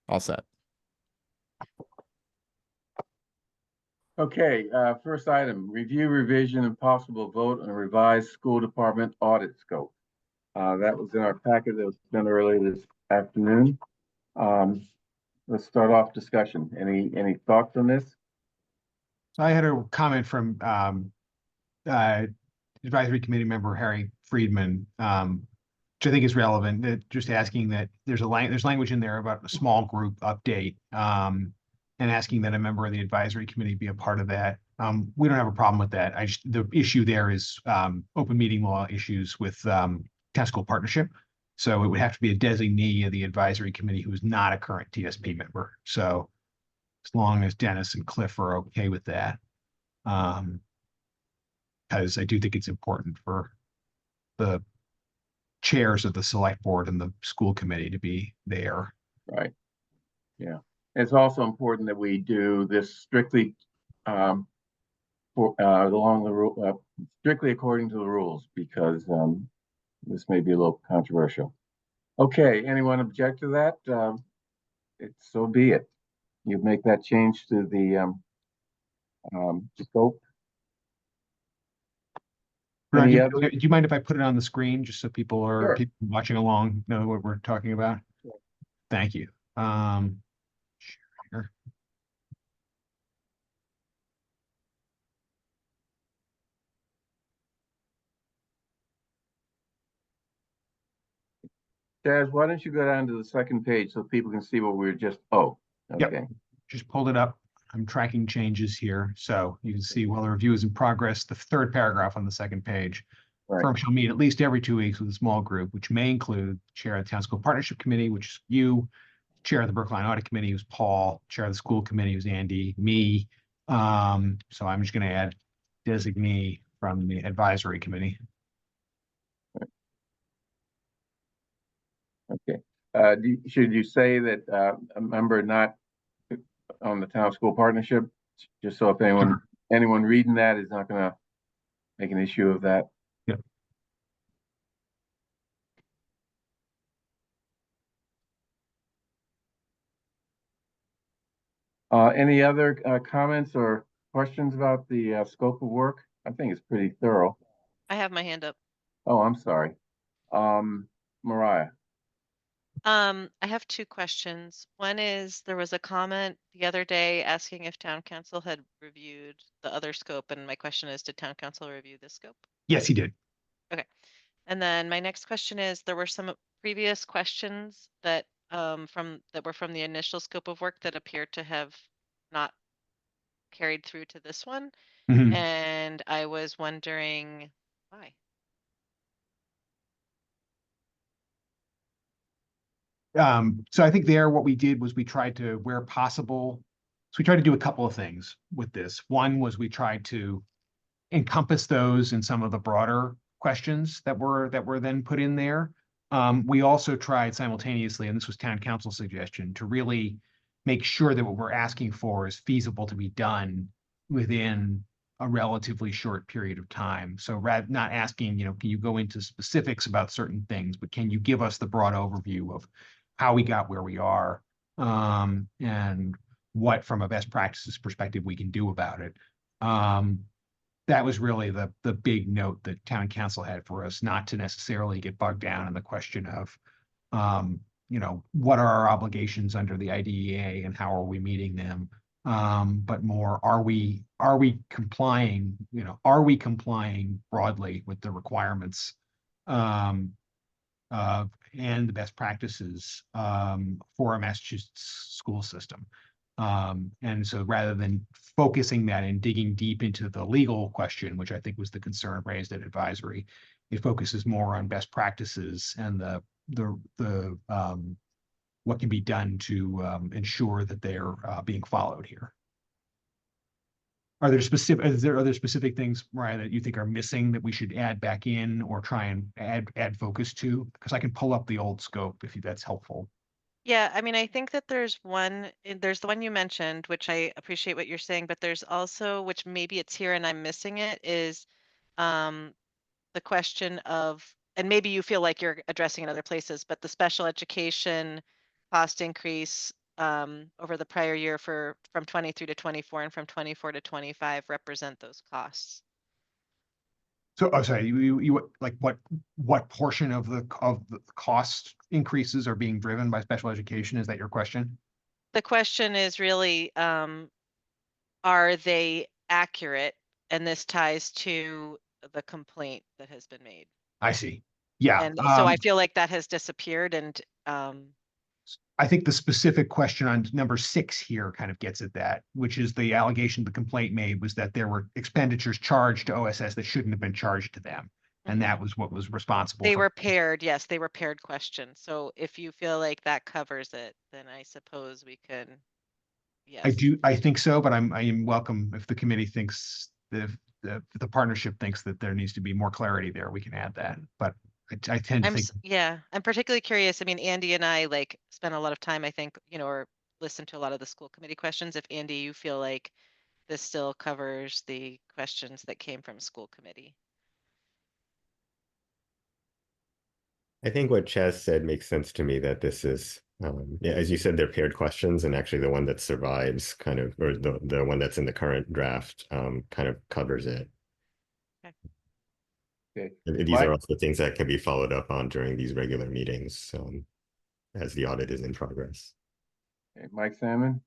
All set. Okay, first item, review, revision, and possible vote on a revised school department audit scope. That was in our packet that was done earlier this afternoon. Let's start off discussion. Any thoughts on this? So I had a comment from advisory committee member Harry Friedman, which I think is relevant. That just asking that there's language in there about a small group update, and asking that a member of the advisory committee be a part of that. We don't have a problem with that. The issue there is open meeting law issues with town school partnership. So it would have to be a designee of the advisory committee who is not a current TSP member. So as long as Dennis and Cliff are okay with that. Because I do think it's important for the chairs of the select board and the school committee to be there. Right. Yeah. It's also important that we do this strictly along the rule, strictly according to the rules, because this may be a little controversial. Okay, anyone object to that? So be it. You make that change to the scope. Ron, Any do other? you mind if I put it on the screen just so people Sure. watching along know what we're talking about? Sure. Thank you. Sure. Jazz, why don't you go down to the second page so people can see what we're just, okay. Yep. Just pulled it up. I'm tracking changes here. So you can see while the review is in progress, the third paragraph on the second page. Right. Firm shall meet at least every 2 weeks with a small group, which may include chair of the town school partnership committee, which is you, chair of the Brookline audit committee, who's Paul, chair of the school committee, who's Andy, me. So I'm just going to add designee from the advisory committee. Okay. Should you say that a member not on the town school partnership, just so if anyone reading that is not going to make an issue of that? Yep. Any other comments or questions about the scope of work? I think it's pretty thorough. I have my hand up. Oh, I'm sorry. Mariah. I have two questions. One is there was a comment the other day asking if town council had reviewed the other scope, and my question is, did town council review this scope? Yes, he did. Okay. And then my next question is, there were some previous questions that were from the initial scope of work that appeared to have not carried through to this one. Mhm. And I was wondering why. So I think what we did was we tried to, where possible, so we tried to do a couple of things with this. One was we tried to encompass those in some of the broader questions that were then put in there. We also tried simultaneously, and this was town council suggestion, to really make sure that what we're asking for is feasible to be done within a relatively short period of time. So not asking, can you go into specifics about certain things, but can you give us the broad overview of how we got where we are, and what, from a best practices perspective, we can do about it. That was really the big note that town council had for us, not to necessarily get bogged down in the question of, what are our obligations under the IDEA and how are we meeting them? But more, are we complying, broadly with the requirements, and the best practices, for a Massachusetts school system. And so rather than focusing that and digging deep into the legal question, which I think was the concern raised at advisory, it focuses more on best practices and the what can be done to ensure that they're being followed here. Are there other specific things, Mariah, that you think are missing that we should add back in or try and add focus to? Because I can pull up the old scope if that's helpful. Yeah, I mean, I think that there's the one you mentioned, which I appreciate what you're saying, but there's also, which maybe it's here and I'm missing it, is the question of, and maybe you feel like you're addressing in other places, but the special education cost increase over the prior year from 23 to 24 and from 24 to 25 represent those costs. So, oh, sorry, you like what portion of the cost increases are being driven by special education? Is that your question? The question is really, are they accurate? And this ties to the complaint that has been made. I see. Yeah. And so I feel like that has disappeared, and I think the specific question on number 6 here kind of gets at that, which is the allegation the complaint made was that there were expenditures charged to OSS that shouldn't have been charged to them. And that was what was responsible. they were paired. Yes, they were paired questions. So if you feel like that covers it, then I suppose we can. Yes. I think so, but I am welcome if the committee thinks that if the partnership thinks that there needs to be more clarity there, we can add that. But I tend to think. Yeah, I'm particularly curious. I mean, Andy and I like spent a lot of time, I think, or listened to a lot of the school committee questions. If Andy, you feel like this still covers the questions that came from school committee. I think what Chaz said makes sense to me, that this is, yeah, as you said, they're paired questions, and actually the one that survives kind of, or the one that's in the current draft kind of covers it. Okay. And these are also things that can be followed up on during these regular meetings as the audit is in progress. Okay, Mike Salmon.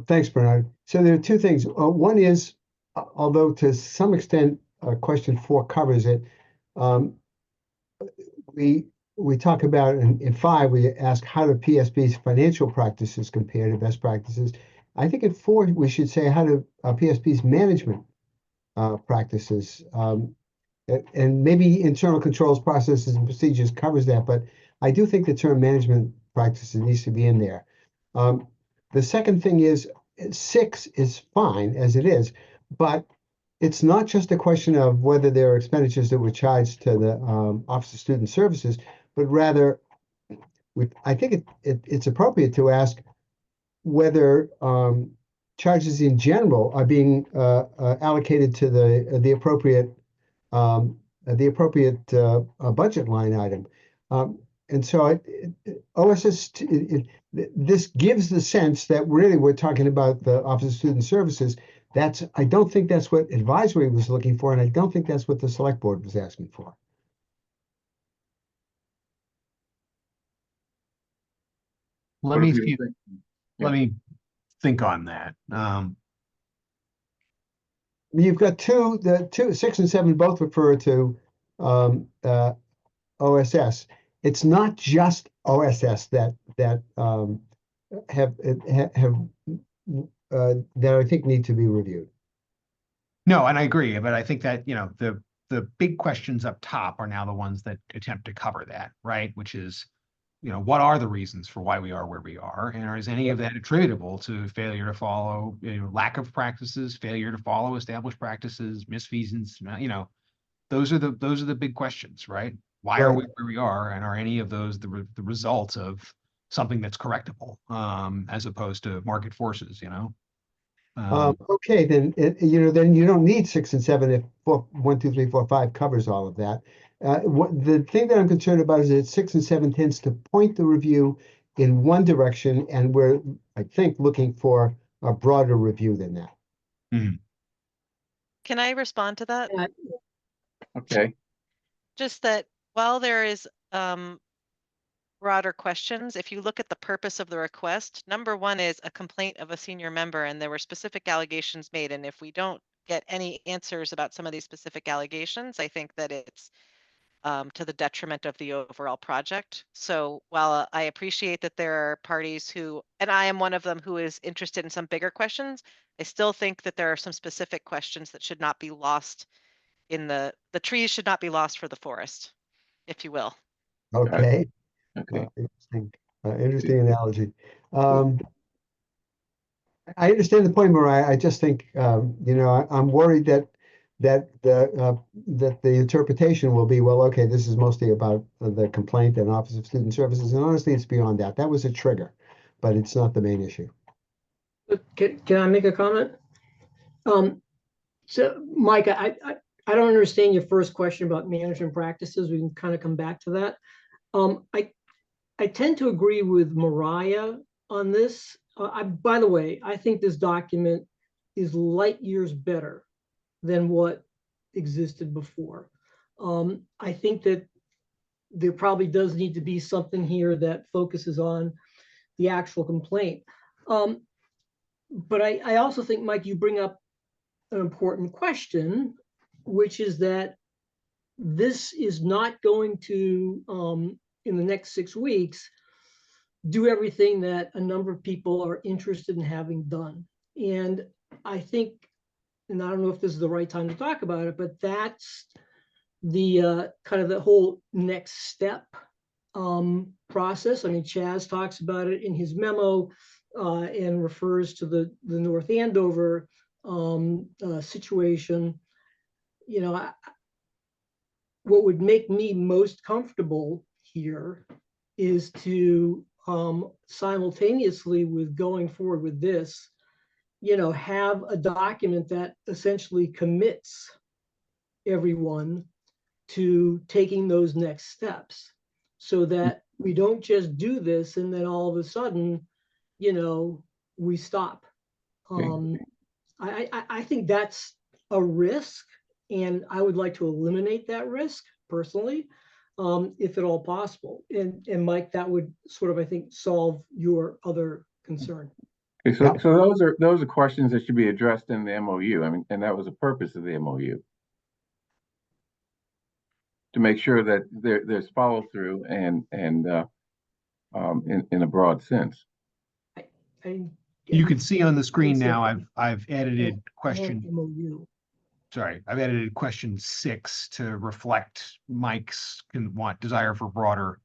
Thanks, Bernard. So there are two things. One is, although to some extent, question 4 covers it, we talk about in 5, we ask how do PSB's financial practices compare to best practices. I think in 4, we should say how do PSB's management practices, and maybe internal controls, processes, and procedures covers that, but I do think the term management practices needs to be in there. The second thing is 6 is fine as it is, but it's not just a question of whether there are expenditures that were charged to the Office of Student Services, but rather, I think it's appropriate to ask whether charges in general are being allocated to the appropriate budget line item. And so OSS, this gives the sense that really we're talking about the Office of Student Services. I don't think that's what advisory was looking for, and I don't think that's what the select board was asking for. Let me think on that. You've got the 6 and 7 both refer to OSS. It's not just OSS that I think need to be reviewed. No, and I agree, but I think that, the big questions up top are now the ones that attempt to cover that, right? Which is, what are the reasons for why we are where we are? And is any of that attributable to failure to follow, lack of practices, failure to follow established practices, misfeasance, those are the big questions, right? Why are we where we are? And are any of those the result of something that's correctable, as opposed to market forces, Okay, then then you don't need 6 and 7 if 1, 2, 3, 4, 5 covers all of that. The thing that I'm concerned about is that 6 and 7 tends to point the review in one direction, and we're, I think, looking for a broader review than that. Mm-hmm. Can I respond to that? Okay. Just that while there is broader questions, if you look at the purpose of the request, number 1 is a complaint of a senior member, and there were specific allegations made. And if we don't get any answers about some of these specific allegations, I think that it's to the detriment of the overall project. So while I appreciate that there are parties who, and I am one of them, who is interested in some bigger questions, I still think that there are some specific questions that should not be lost in the trees should not be lost for the forest, if you will. Okay. Okay. Interesting analogy. I understand the point, Mariah. I just think, I'm worried that the interpretation will be, well, okay, this is mostly about the complaint and Office of Student Services, and honestly, it's beyond that. That was a trigger, but it's not the main issue. Can I make a comment? So, Mike, I don't understand your first question about management practices. We can kind of come back to that. I tend to agree with Mariah on this. By the way, I think this document is light years better than what existed before. I think that there probably does need to be something here that focuses on the actual complaint. But I also think, Mike, you bring up an important question, which is that this is not going to, in the next 6 weeks, do everything that a number of people are interested in having done. And I think, and I don't know if this is the right time to talk about it, but that's the kind of the whole next step process. I mean, Chaz talks about it in his memo and refers to the North Andover situation. You know, what would make me most comfortable here is to simultaneously with going forward with this, you know, have a document that essentially commits everyone to taking those next steps, so that we don't just do this and then all of a sudden, you know, we stop. I think that's a risk, and I would like to eliminate that risk personally, if at all possible. And Mike, that would sort of, I think, solve your other concern. Okay, so those are questions that should be addressed in the MOU. I mean, and that was the purpose of the MOU. To make sure that there's follow through and in a broad sense. You can see on the screen so. now, I've edited question, MOU. sorry, I've edited question 6 to reflect Mike's desire for broader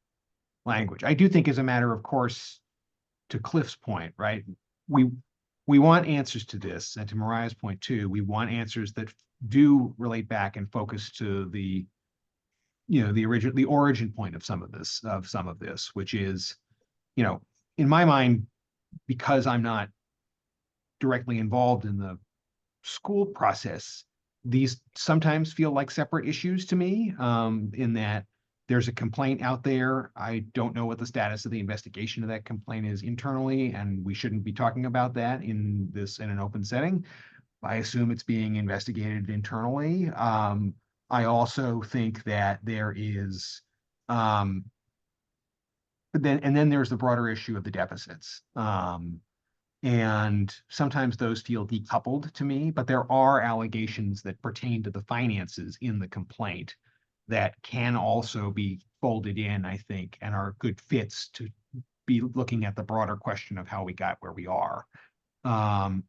language. I do think, as a matter of course, to Cliff's point, right? We want answers to this, and to Mariah's point too, we want answers that do relate back and focus to the, you know, the origin point of some of this, which is, you know, in my mind, because I'm not directly involved in the school process, these sometimes feel like separate issues to me, in that there's a complaint out there. I don't know what the status of the investigation of that complaint is internally, and we shouldn't be talking about that in an open setting. I assume it's being investigated internally. I also think that there is, but then there's the broader issue of the deficits. And sometimes those feel decoupled to me, but there are allegations that pertain to the finances in the complaint that can also be folded in, I think, and are good fits to be looking at the broader question of how we got where we are. And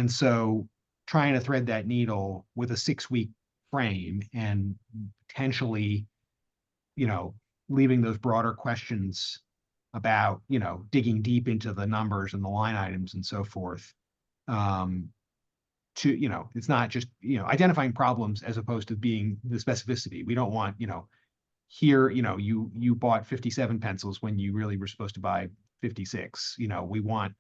so trying to thread that needle with a 6-week frame and potentially, you know, leaving those broader questions about, you know, digging deep into the numbers and the line items and so forth, to, you know, it's not just, you know, identifying problems as opposed to being the specificity. We don't want, you know, here, you know, you bought 57 pencils when you really were supposed to buy 56. You know, we want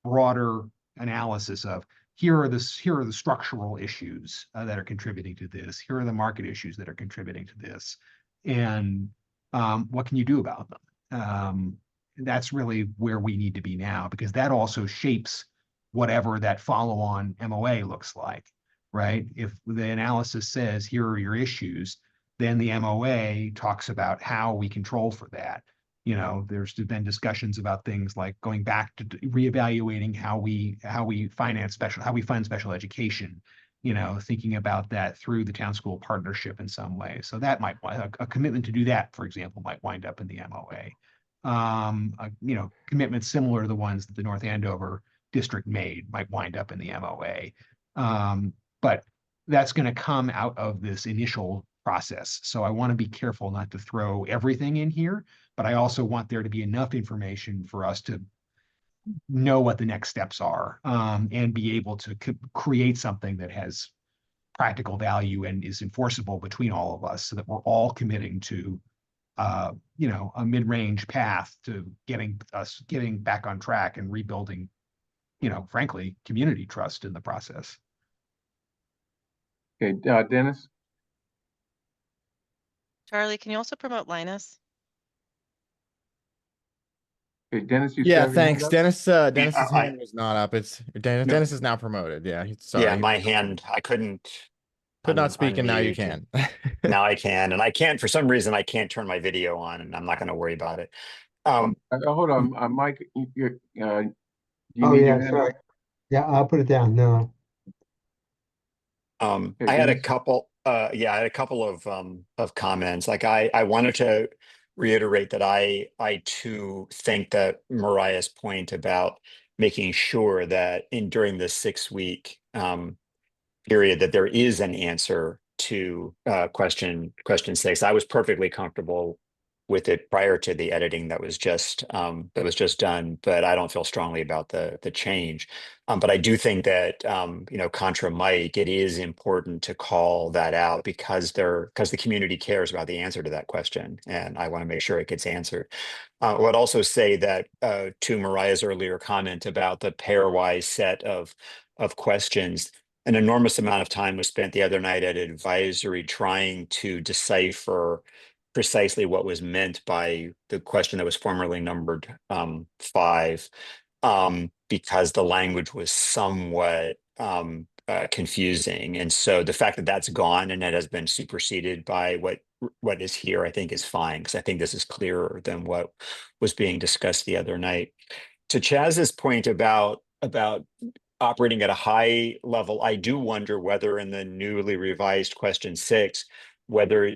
broader analysis of, here are the structural issues that are contributing to this. Here are the market issues that are contributing to this, and what can you do about them? That's really where we need to be now, because that also shapes whatever that follow-on MOA looks like, right? If the analysis says, here are your issues, then the MOA talks about how we control for that. You know, there's been discussions about things like going back to reevaluating how we fund special education, you know, thinking about that through the town school partnership in some way. So that might, a commitment to do that, for example, might wind up in the MOA. You know, commitments similar to the ones that the North Andover district made might wind up in the MOA. But that's going to come out of this initial process. So I want to be careful not to throw everything in here, but I also want there to be enough information for us to know what the next steps are, and be able to create something that has practical value and is enforceable between all of us, so that we're all committing to you know, a mid-range path to getting back on track and rebuilding, you know, frankly, community trust in the process. Okay, Dennis? Charlie, can you also promote Linus? Okay, Dennis, you still Yeah, have your hand thanks. up? Dennis's I- hand was not up. It's No. Dennis is now promoted. Yeah, Yeah, sorry. my hand, I couldn't Could not speak, and now you unmute. can. Now I can, and I can't, for some reason, I can't turn my video on, and I'm not going to worry about it. Hold on, Mike, you Oh, need your yeah, hand sorry. up? Yeah, I'll put it down. No. I Okay, had a Dennis? couple, I had a couple of comments. Like I wanted to reiterate that I too think that Mariah's point about making sure that during this 6-week period that there is an answer to question 6. I was perfectly comfortable with it prior to the editing that was just done, but I don't feel strongly about the change. But I do think that contra Mike, it is important to call that out because the community cares about the answer to that question, and I want to make sure it gets answered. I would also say that to Mariah's earlier comment about the pairwise set of questions, an enormous amount of time was spent the other night at advisory trying to decipher precisely what was meant by the question that was formerly numbered 5, because the language was somewhat confusing. And so the fact that that's gone and it has been superseded by what is here, I think is fine, because I think this is clearer than what was being discussed the other night. To Chaz's point about operating at a high level, I do wonder whether in the newly revised question 6, whether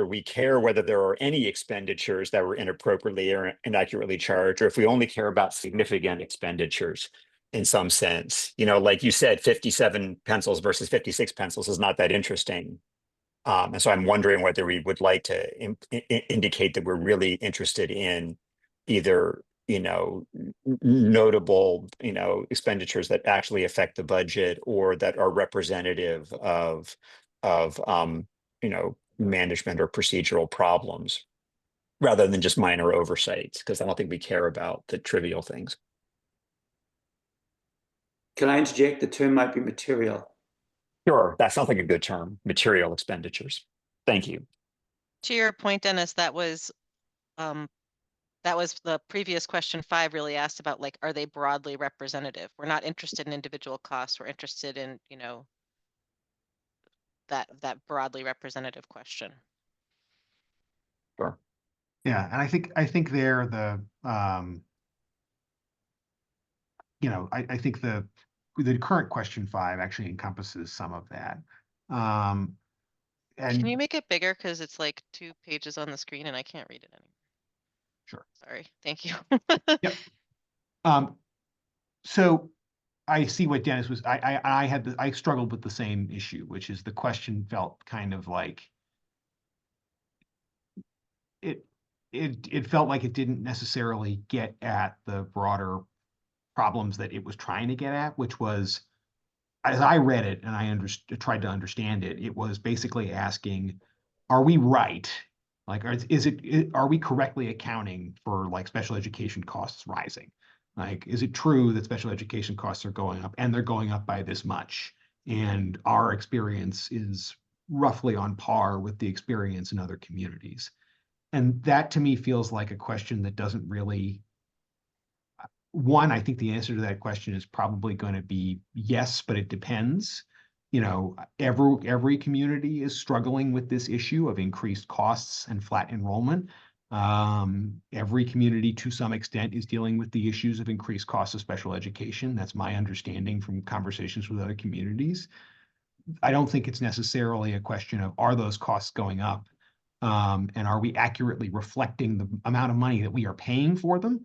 we care whether there are any expenditures that were inappropriately or inaccurately charged, or if we only care about significant expenditures in some sense. Like you said, 57 pencils versus 56 pencils is not that interesting. And so I'm wondering whether we would like to indicate that we're really interested in either notable expenditures that actually affect the budget or that are representative of management or procedural problems, rather than just minor oversights, because I don't think we care about the trivial things. Can I interject? The term might be material. Sure, that sounds like a good term, material expenditures. Thank you. To your point, Dennis, that was the previous question 5 really asked about, like, are they broadly representative? We're not interested in individual costs. We're interested in, that broadly representative question. Sure. Yeah, and I think there I think the current question 5 actually encompasses some of that. Can And you make it bigger? Because it's like 2 pages on the screen and I can't read it anymore. Sure. Sorry. Thank you. Yep. So I see what Dennis was, I struggled with the same issue, which is the question felt kind of like it felt like it didn't necessarily get at the broader problems that it was trying to get at, which was, as I read it and I tried to understand it, it was basically asking, are we right? Like, are we correctly accounting for like special education costs rising? Like, is it true that special education costs are going up and they're going up by this much? And our experience is roughly on par with the experience in other communities. And that to me feels like a question that doesn't really, one, I think the answer to that question is probably going to be yes, but it depends. Every community is struggling with this issue of increased costs and flat enrollment. Every community to some extent is dealing with the issues of increased costs of special education. That's my understanding from conversations with other communities. I don't think it's necessarily a question of, are those costs going up? And are we accurately reflecting the amount of money that we are paying for them?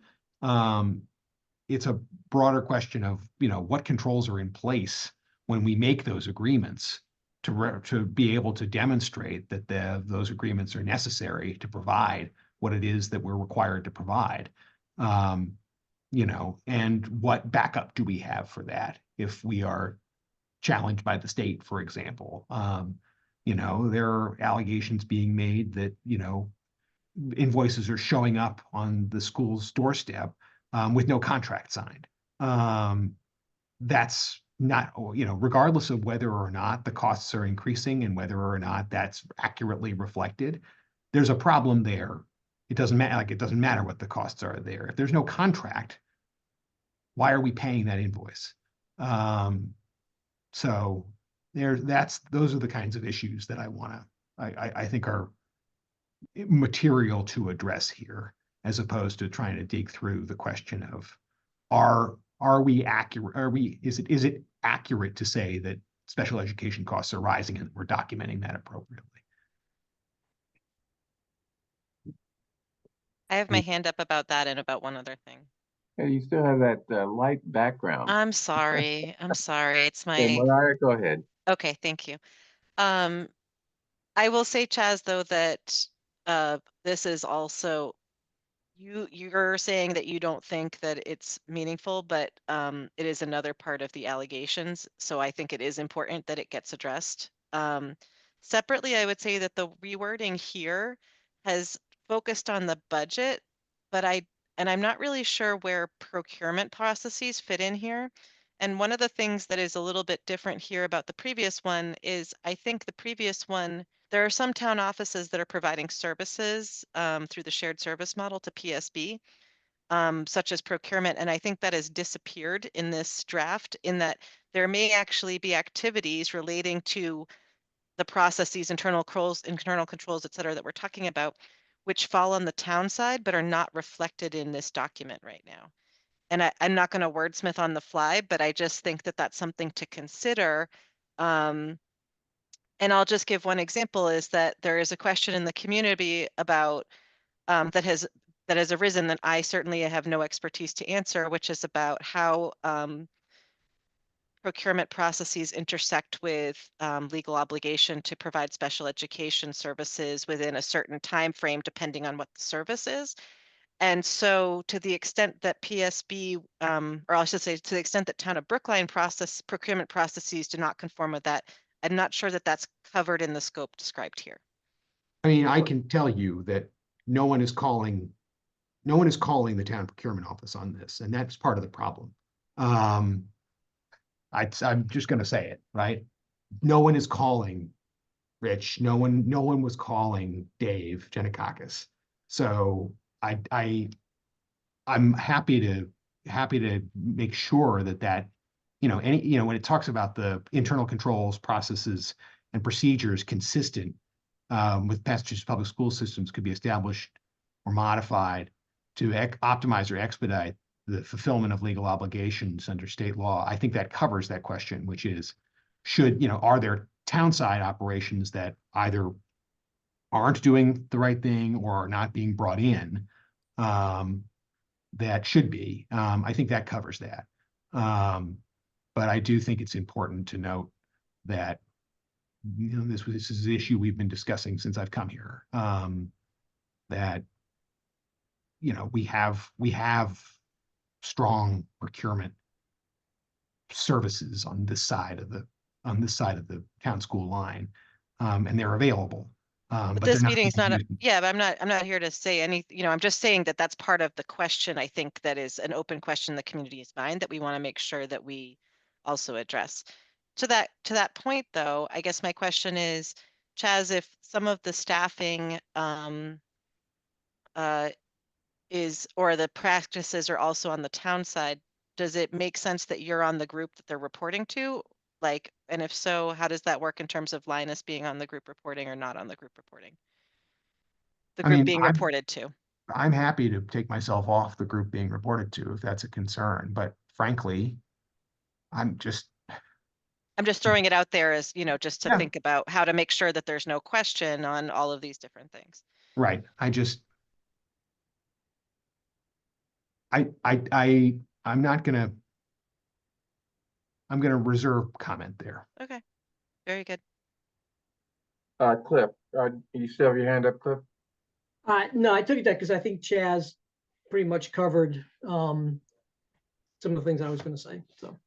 It's a broader question of, what controls are in place when we make those agreements to be able to demonstrate that those agreements are necessary to provide what it is that we're required to provide. And what backup do we have for that if we are challenged by the state, for example? There are allegations being made that, invoices are showing up on the school's doorstep with no contract signed. That's not, regardless of whether or not the costs are increasing and whether or not that's accurately reflected, there's a problem there. it doesn't matter, like, it doesn't matter what the costs are there. If there's no contract, why are we paying that invoice? So those are the kinds of issues that I think are material to address here, as opposed to trying to dig through the question of, are we accurate? Is it accurate to say that special education costs are rising and we're documenting that appropriately? I have my hand up about that and about one other thing. Hey, you still have that light background. I'm sorry. I'm sorry. It's Okay, my, Mariah, go ahead. okay, thank you. I will say, Chaz, though, that this is also, you're saying that you don't think that it's meaningful, but it is another part of the allegations. So I think it is important that it gets addressed. Separately, I would say that the rewording here has focused on the budget, but I'm not really sure where procurement processes fit in here. And one of the things that is a little bit different here about the previous one is, I think the previous one, there are some town offices that are providing services through the shared service model to PSB, such as procurement. And I think that has disappeared in this draft, in that there may actually be activities relating to the processes, internal controls, et cetera, that we're talking about, which fall on the town side, but are not reflected in this document right now. And I'm not going to wordsmith on the fly, but I just think that that's something to consider. And I'll just give one example, is that there is a question in the community about that has arisen that I certainly have no expertise to answer, which is about how procurement processes intersect with legal obligation to provide special education services within a certain time frame, depending on what the service is. And so, to the extent that PSB, or I should say, to the extent that Town of Brookline procurement processes do not conform with that, I'm not sure that that's covered in the scope described here. I mean, I can tell you that no one is calling the town procurement office on this, and that's part of the problem. I'm just going to say it, right? No one is calling Rich. No one was calling Dave Giannakakis. So I'm happy to make sure that when it talks about the internal controls, processes, and procedures consistent with Massachusetts public school systems could be established or modified to optimize or expedite the fulfillment of legal obligations under state law. I think that covers that question, which is, are there townside operations that either aren't doing the right thing or are not being brought in that should be? I think that covers that. But I do think it's important to note that this is an issue we've been discussing since I've come here. That we have strong procurement services on this side of the town school line, and they're available. But this meeting is not, but I'm not here to say any, I'm just saying that that's part of the question. I think that is an open question in the community's mind that we want to make sure that we also address. To that point, though, I guess my question is, Chaz, if some of the staffing or the practices are also on the town side, does it make sense that you're on the group that they're reporting to? And if so, how does that work in terms of Linus being on the group reporting or not on the group reporting? The group being reported to. I'm happy to take myself off the group being reported to if that's a concern, but frankly, I'm just throwing it out there as, just to think about how to make sure that there's no question on all of these different things. Right. I'm gonna reserve comment there. Okay, very good. Cliff, you still have your hand up, Cliff? No, I took it that because I think Chaz pretty much covered some of the things I was going to say. So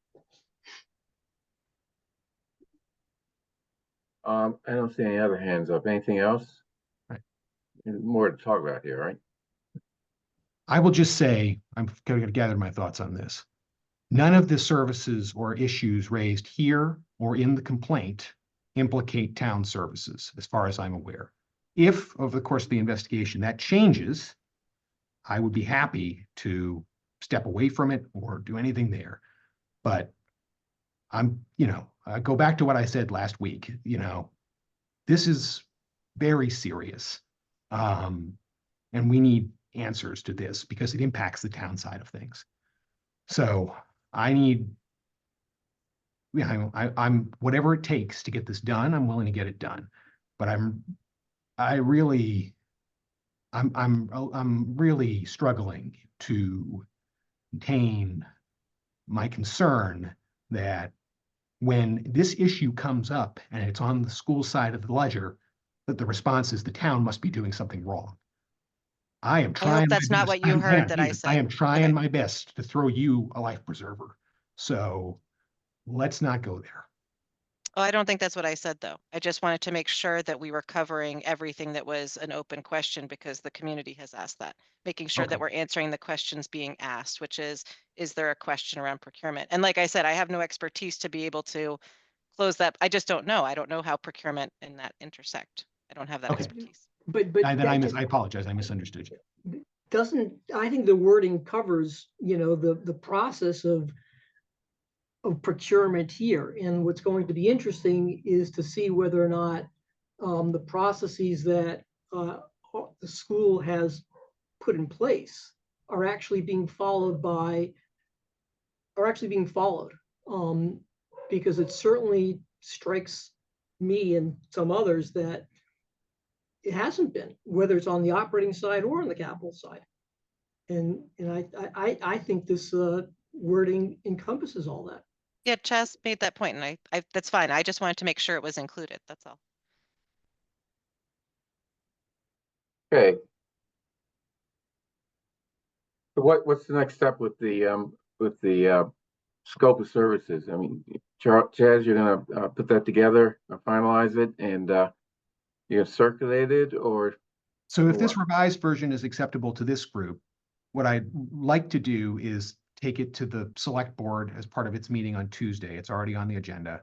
I don't see any other hands up. Anything else? Right. More to talk about here, right? I will just say, I'm going to gather my thoughts on this. None of the services or issues raised here or in the complaint implicate town services, as far as I'm aware. If over the course of the investigation that changes, I would be happy to step away from it or do anything there. But I go back to what I said last week, this is very serious. And we need answers to this because it impacts the town side of things. So I need, I'm whatever it takes to get this done, I'm willing to get it done. But I'm really struggling to contain my concern that when this issue comes up and it's on the school side of the ledger, that the response is the town must be doing something wrong. I am I trying. hope that's not what you heard that I said. I am trying Okay. my best to throw you a life preserver. So let's not go there. Oh, I don't think that's what I said, though. I just wanted to make sure that we were covering everything that was an open question because the community has asked that, making sure that Okay. we're answering the questions being asked, which is there a question around procurement? And like I said, I have no expertise to be able to close that. I just don't know. I don't know how procurement and that intersect. I don't have that Okay. expertise. But I apologize. I misunderstood you. I think the wording covers, the process of procurement here. And what's going to be interesting is to see whether or not the processes that the school has put in place are actually being followed. Because it certainly strikes me and some others that it hasn't been, whether it's on the operating side or on the capital side. And I think this wording encompasses all that. Yeah, Chas made that point, and I that's fine. I just wanted to make sure it was included. That's all. Okay. So what's the next step with the scope of services? I mean, Chaz, you're gonna put that together, finalize it, and you're gonna circulate it, or So if this revised version is acceptable to this group, what I'd like to do is take it to the select board as part of its meeting on Tuesday. It's already on the agenda.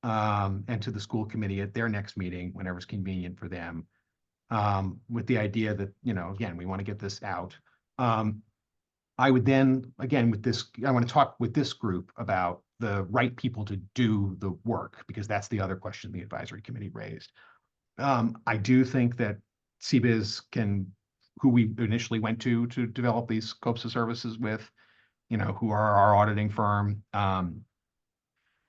And to the school committee at their next meeting, whenever's convenient for them. With the idea that, again, we want to get this out. I would then, again, I want to talk with this group about the right people to do the work, because that's the other question the advisory committee raised. I do think that CBIZ who we initially went to develop these scopes of services with, who are our auditing firm,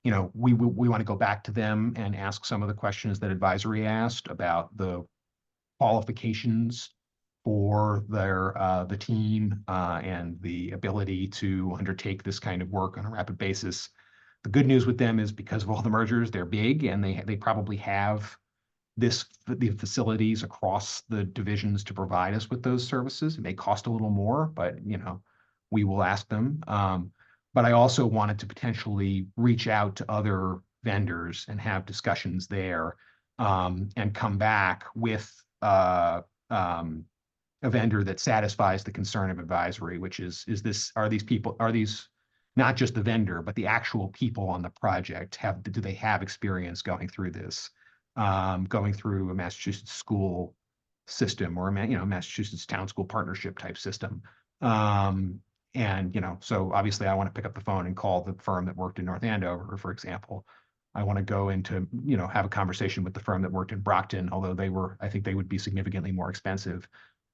we want to go back to them and ask some of the questions that advisory asked about the qualifications for the team and the ability to undertake this kind of work on a rapid basis. The good news with them is because of all the mergers, they're big and they probably have the facilities across the divisions to provide us with those services. It may cost a little more, but we will ask them. But I also wanted to potentially reach out to other vendors and have discussions there, and come back with a vendor that satisfies the concern of advisory, which are these not just the vendor, but the actual people on the project do they have experience going through this, going through a Massachusetts school system or a Massachusetts town school partnership type system. And, so obviously I want to pick up the phone and call the firm that worked in North Andover, for example. I want to go into, have a conversation with the firm that worked in Brockton, although I think they would be significantly more expensive.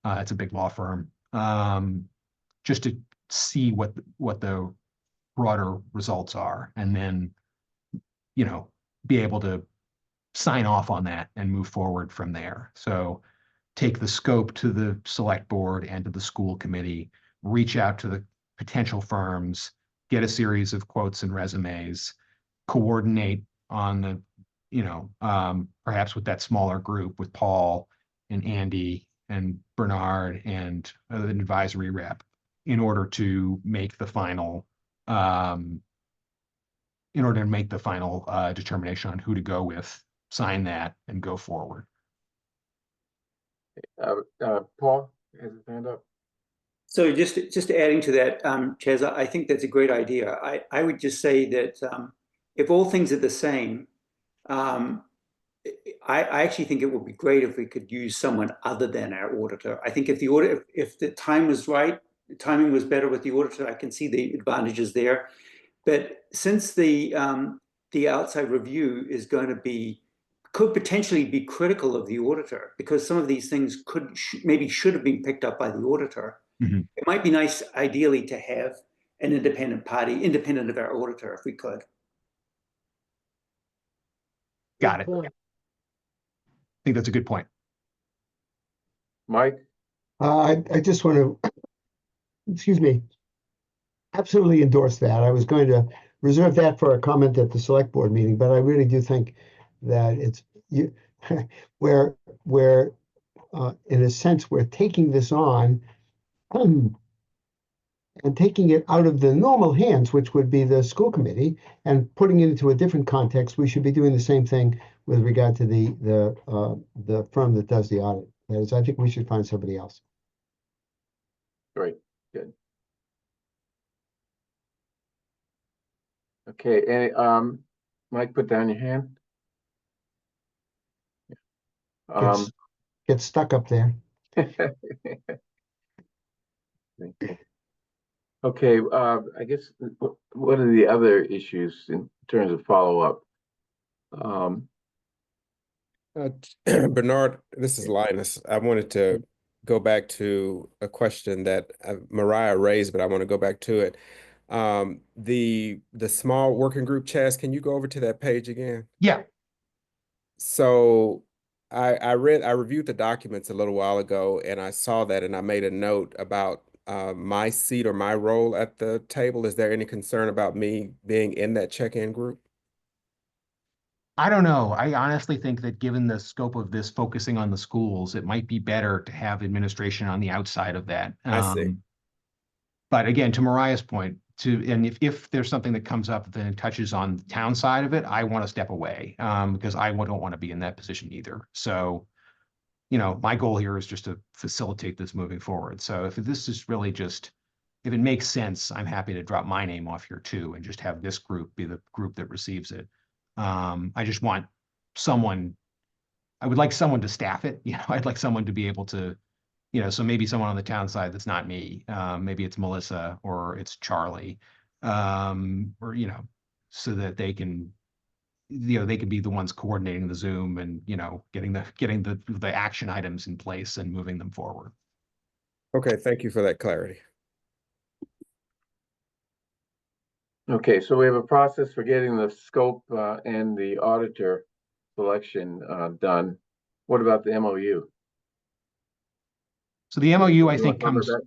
It's a big law firm. Just to see what the broader results are, and then, be able to sign off on that and move forward from there. So take the scope to the select board and to the school committee, reach out to the potential firms, get a series of quotes and resumes, coordinate on the, perhaps with that smaller group with Paul and Andy and Bernard and an advisory rep in order to make the final, determination on who to go with, sign that and go forward. Paul has his hand up. So just adding to that, Chaz, I think that's a great idea. I would just say that if all things are the same, I actually think it would be great if we could use someone other than our auditor. I think if if the time was right, the timing was better with the auditor, I can see the advantages there. But since the outside review is going to could potentially be critical of the auditor, because some of these things maybe should have been picked up by the auditor. Mhm. It might be nice, ideally, to have an independent party, independent of our auditor, if we could. Got it. Good I point. think that's a good point. Mike? I just want to, excuse me, absolutely endorse that. I was going to reserve that for a comment at the select board meeting, but I really do think that it's you, where in a sense we're taking this on and taking it out of the normal hands, which would be the school committee, and putting it into a different context. We should be doing the same thing with regard to the firm that does the audit. That is, I think we should find somebody else. Great, good. Okay, any, Mike, put down your hand. Gets, gets stuck up there. Okay, I guess, what are the other issues in terms of follow-up? Bernard, this is Linus. I wanted to go back to a question that Mariah raised, but I want to go back to it. The small working group, Chaz, can you go over to that page again? Yeah. So I reviewed the documents a little while ago, and I saw that, and I made a note about my seat or my role at the table. Is there any concern about me being in that check-in group? I don't know. I honestly think that given the scope of this focusing on the schools, it might be better to have administration on the outside of that. I see. But again, to Mariah's point, and if there's something that comes up that touches on the town side of it, I want to step away because I don't want to be in that position either. So, you know, my goal here is just to facilitate this moving forward. So if this is really just, if it makes sense, I'm happy to drop my name off here too and just have this group be the group that receives it. I just want someone, I would like someone to staff it. You know, I'd like someone to be able to, you know, so maybe someone on the town side that's not me. Maybe it's Melissa or it's Charlie, or, you know, so that they can, you know, they could be the ones coordinating the Zoom and, you know, getting the action items in place and moving them forward. Okay, thank you for that clarity. Okay, so we have a process for getting the scope and the auditor selection done. What about the MOU? So the MOU, I You think, wanna cover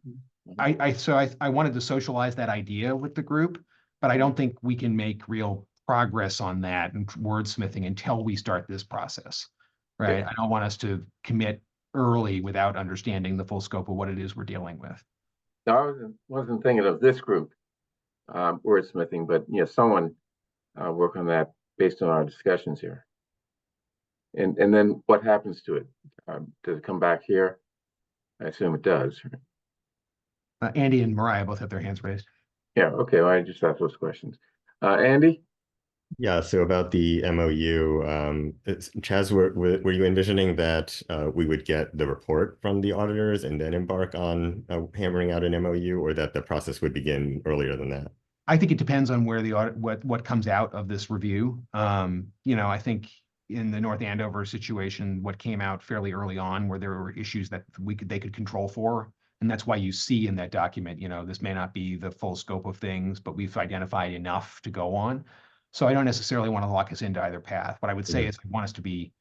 comes, that? I wanted to socialize that idea with the group, but I don't think we can make real progress on that and wordsmithing until we start this process, right? I don't want us to commit early without understanding the full scope of what it is we're dealing with. No, I wasn't thinking of this group, wordsmithing, but you know, someone work on that based on our discussions here. And then what happens to it? Does it come back here? I assume it does. Andy and Mariah both have their hands raised. Yeah, okay, well, I just asked those questions. Andy? Yeah, so about the MOU, Chaz, were you envisioning that we would get the report from the auditors and then embark on hammering out an MOU, or that the process would begin earlier than that? I think it depends on where the audit, what comes out of this review. You know, I think in the North Andover situation, what came out fairly early on where there were issues that they could control for. And that's why you see in that document, you know, this may not be the full scope of things, but we've identified enough to go on. So I don't necessarily want to lock us into either path. What I would say is I want us to be,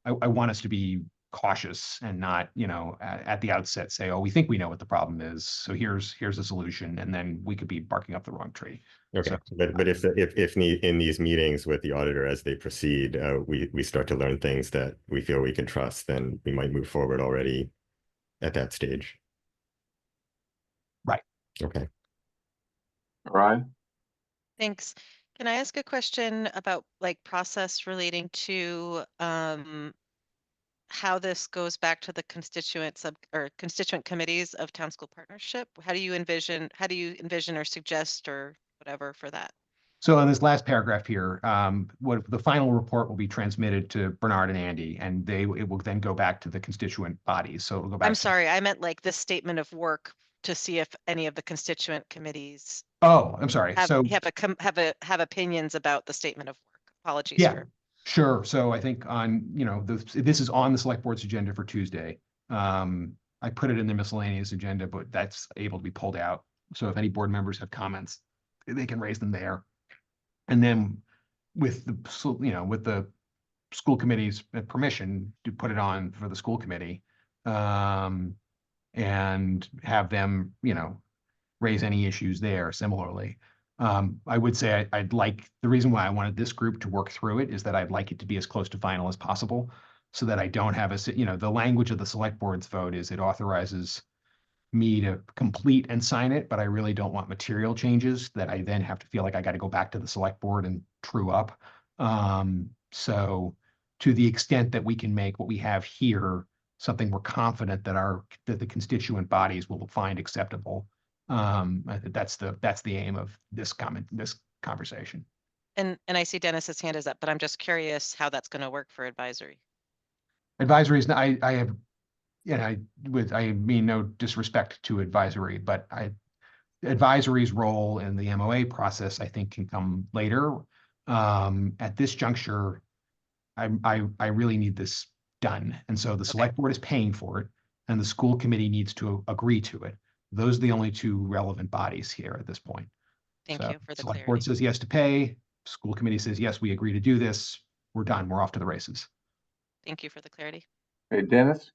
I want us to be cautious and not, you know, at the outset say, oh, we think we know what the problem is. So here's a solution. And then we could be barking up the wrong tree. Okay, So, but if in these meetings with the auditor as they proceed, we start to learn things that we feel we can trust, then we might move forward already at that stage. Right. Okay. Ryan? Thanks. Can I ask a question about like process relating to how this goes back to the constituent committees of Town School Partnership? How do you envision or suggest or whatever for that? So on this last paragraph here, what the final report will be transmitted to Bernard and Andy, and it will then go back to the constituent bodies. So it'll go back. I'm sorry, I meant like the statement of work to see if any of the constituent committees Oh, I'm sorry. have So have opinions about the statement of work. Apologies yeah, for. sure. So I think on, this is on the select board's agenda for Tuesday. I put it in the miscellaneous agenda, but that's able to be pulled out. So if any board members have comments, they can raise them there. And then with the school committee's permission to put it on for the school committee, and have them, raise any issues there similarly. I would say I'd like, the reason why I wanted this group to work through it is that I'd like it to be as close to final as possible, so that I don't have the language of the select board's vote is it authorizes me to complete and sign it, but I really don't want material changes that I then have to feel like I got to go back to the select board and true up. So to the extent that we can make what we have here something we're confident that the constituent bodies will find acceptable, that's the aim of this conversation. And I see Dennis's hand is up, but I'm just curious how that's going to work for advisory. Advisory is, I mean no disrespect to advisory, but advisory's role in the MOA process, I think, can come later. At this juncture, I really need this done. And so the select board is paying for it and the school committee needs to agree to it. Those are the only two relevant bodies here at this point. Thank you for the Select board clarity. says yes to pay, school committee says, yes, we agree to do this. We're done. We're off to the races. Thank you for the clarity. Hey, Dennis?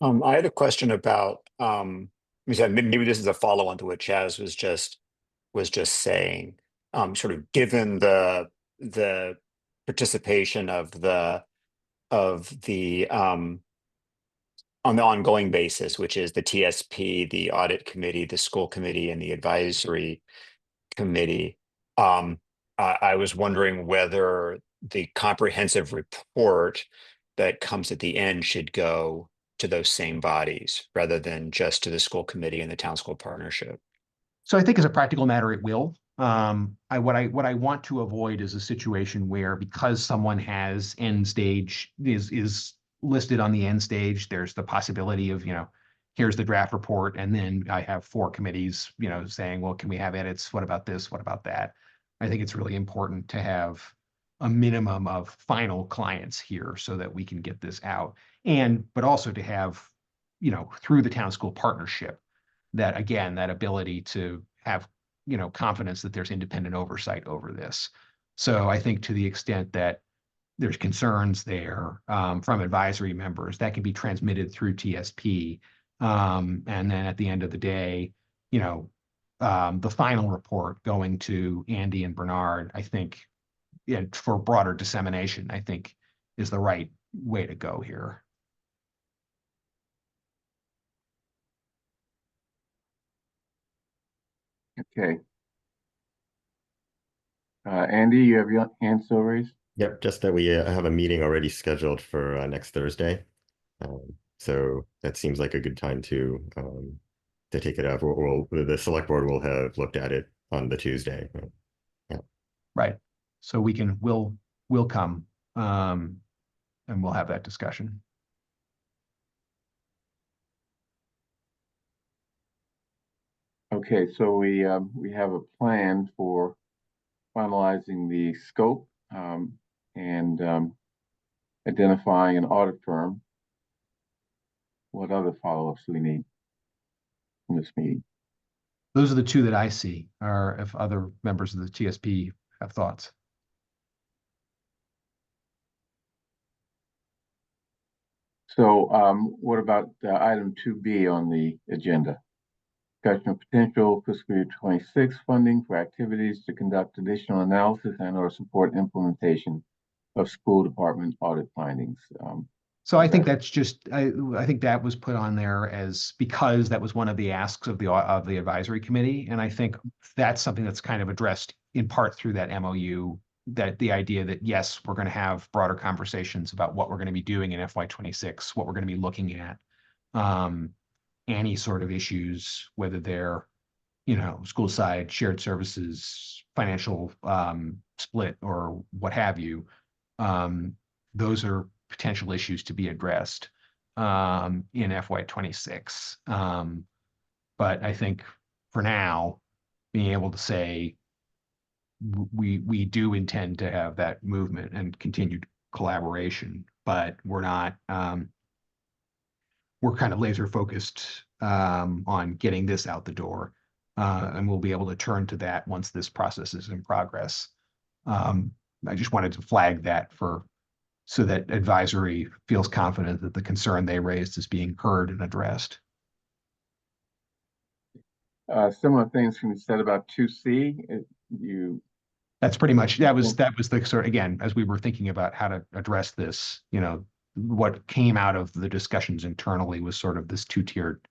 I had a question about, maybe this is a follow-on to what Chaz was just saying. Sort of given the participation of the on the ongoing basis, which is the TSP, the audit committee, the school committee, and the advisory committee. I was wondering whether the comprehensive report that comes at the end should go to those same bodies rather than just to the school committee and the town school partnership. So I think as a practical matter, it will. What I want to avoid is a situation where, because someone has end stage is listed on the end stage, there's the possibility of, here's the draft report, and then I have 4 committees, saying, well, can we have edits? What about this? What about that? I think it's really important to have a minimum of final clients here so that we can get this out. But also to have, through the town school partnership, that again, that ability to have, confidence that there's independent oversight over this. So I think to the extent that there's concerns there from advisory members, that can be transmitted through TSP. And then at the end of the day, the final report going to Andy and Bernard, I think, for broader dissemination, I think is the right way to go here. Okay. Andy, you have your hand still raised? Yep, just that we have a meeting already scheduled for next Thursday. So that seems like a good time to take it up. The select board will have looked at it on the Tuesday. Yeah. Right. So we'll come and we'll have that discussion. Okay, so we have a plan for finalizing the scope and identifying an audit firm. What other follow-ups do we need from this meeting? Those are the two that I see. Or if other members of the TSP have thoughts. So what about item 2B on the agenda? Discussion of potential fiscal year 26 funding for activities to conduct additional analysis and or support implementation of school department audit findings. So I think that's just, I think that was put on there because that was one of the asks of the advisory committee. And I think that's something that's kind of addressed in part through that MOU, that the idea that, yes, we're going to have broader conversations about what we're going to be doing in FY26, what we're going to be looking at, any sort of issues, whether they're school side, shared services, financial split, or what have you. Those are potential issues to be addressed in FY26. But I think for now, being able to say we do intend to have that movement and continued collaboration, but we're not we're kind of laser focused on getting this out the door. And we'll be able to turn to that once this process is in progress. I just wanted to flag that so that advisory feels confident that the concern they raised is being heard and addressed. Similar things can be said about 2C. That's pretty much, that was the sort, again, as we were thinking about how to address this, what came out of the discussions internally was sort of this two-tiered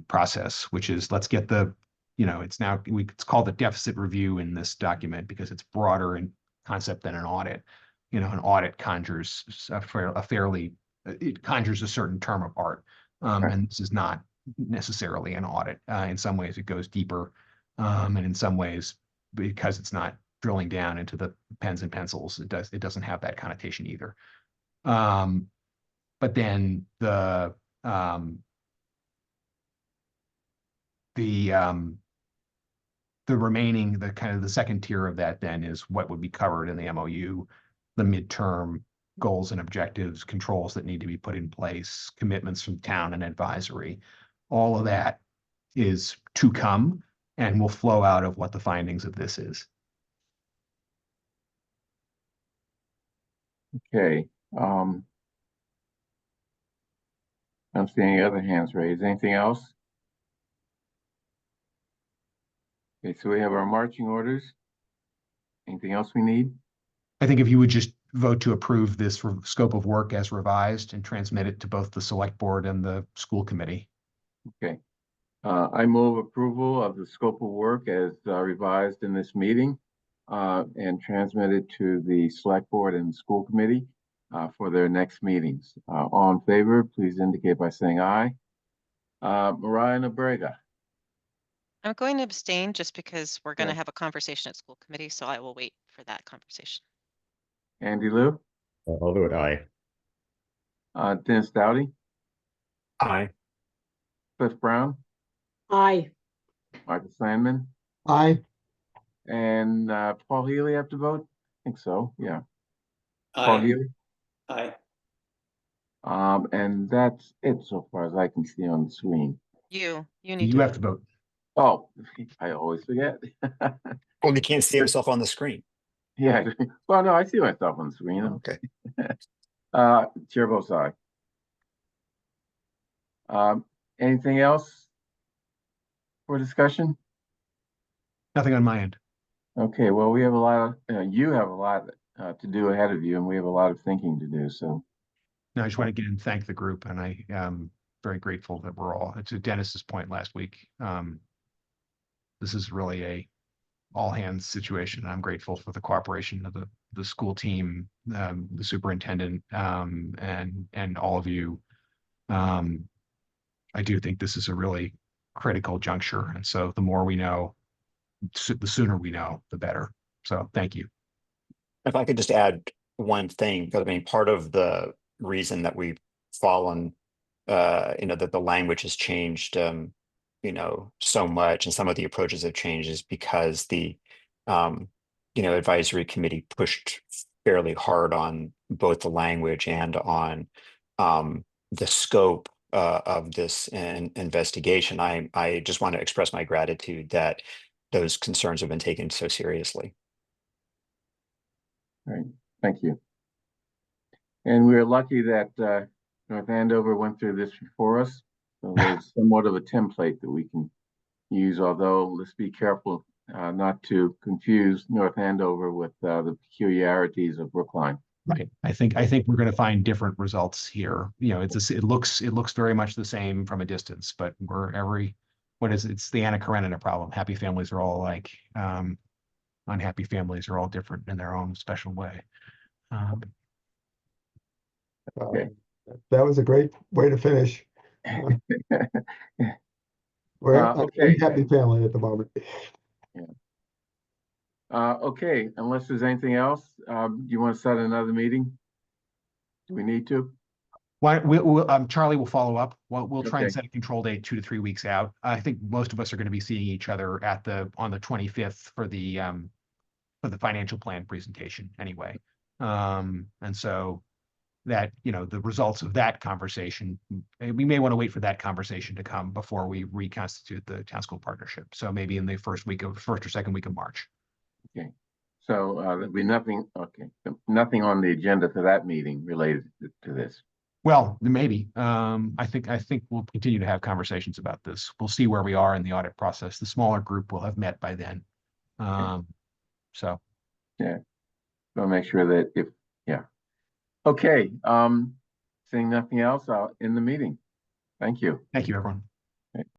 process, which is let's get it's called a deficit review in this document because it's broader in concept than an audit. An audit conjures it conjures a certain term of art. And this is not necessarily an audit. In some ways it goes deeper. And in some ways, because it's not drilling down into the pens and pencils, it doesn't have that connotation either. But then the remaining, the kind of the second tier of that then is what would be covered in the MOU, the midterm goals and objectives, controls that need to be put in place, commitments from town and advisory. All of that is to come and will flow out of what the findings of this is. Okay. I don't see any other hands raised. Anything else? Okay, so we have our marching orders. Anything else we need? I think if you would just vote to approve this scope of work as revised and transmit it to both the select board and the school committee. Okay. I move approval of the scope of work as revised in this meeting and transmitted to the select board and school committee for their next meetings. All in favor, please indicate by saying aye. Mariah Nobrega. I'm going to abstain just because we're going to have a conversation at school committee, so I will wait for that conversation. Andy Liu. I'll do it aye. Dennis Doughty. Aye. Cliff Brown. Aye. Michael Sandman. Aye. And Paul Healy have to vote? I think so, yeah. Paul Aye. Healy. Aye. And that's it so far as I can see on the screen. You need You to have vote. to vote. Oh, I always forget. Well, you can't see yourself on the screen. Yeah, well, no, I see myself on the screen. Okay. Chair votes aye. Anything else for discussion? Nothing on my end. Okay, well, we have a lot of, you have a lot to do ahead of you, and we have a lot of thinking to do, so. No, I just want to again thank the group, and I am very grateful that we're all, to Dennis's point last week, this is really a all hands situation. I'm grateful for the cooperation of the school team, the superintendent, and all of you. I do think this is a really critical juncture, and so the more we know, the sooner we know, the better. So thank you. If I could just add one thing, because I mean, part of the reason that we've fallen, that the language has changed, so much, and some of the approaches have changed, is because the, advisory committee pushed fairly hard on both the language and on the scope of this investigation. I just want to express my gratitude that those concerns have been taken so seriously. All right, thank you. And we're lucky that North Andover went through this before us. So there's somewhat of a template that we can use, although let's be careful not to confuse North Andover with the peculiarities of Brookline. Right. I think we're going to find different results here. It looks very much the same from a distance, but it's the Anna Karenina problem. Happy families are all alike. Unhappy families are all different in their own special way. Okay. That was a great way to finish. We're an okay. unhappy family at the moment. Okay, unless there's anything else, you want to set another meeting? Do we need to? Why, Charlie will follow up. We'll try and Okay. set a control date 2 to 3 weeks out. I think most of us are going to be seeing each other on the 25th for the financial plan presentation anyway. And so that, the results of that conversation, we may want to wait for that conversation to come before we reconstitute the town school partnership. So maybe in the first or second week of March. Okay, so there'll be nothing, okay, nothing on the agenda for that meeting related to this. Well, maybe. I think we'll continue to have conversations about this. We'll see where we are in the audit process. The smaller group will have met by then. So. Yeah, so make sure that yeah. Okay, seeing nothing else, I'll end the meeting. Thank you. Thank you, everyone.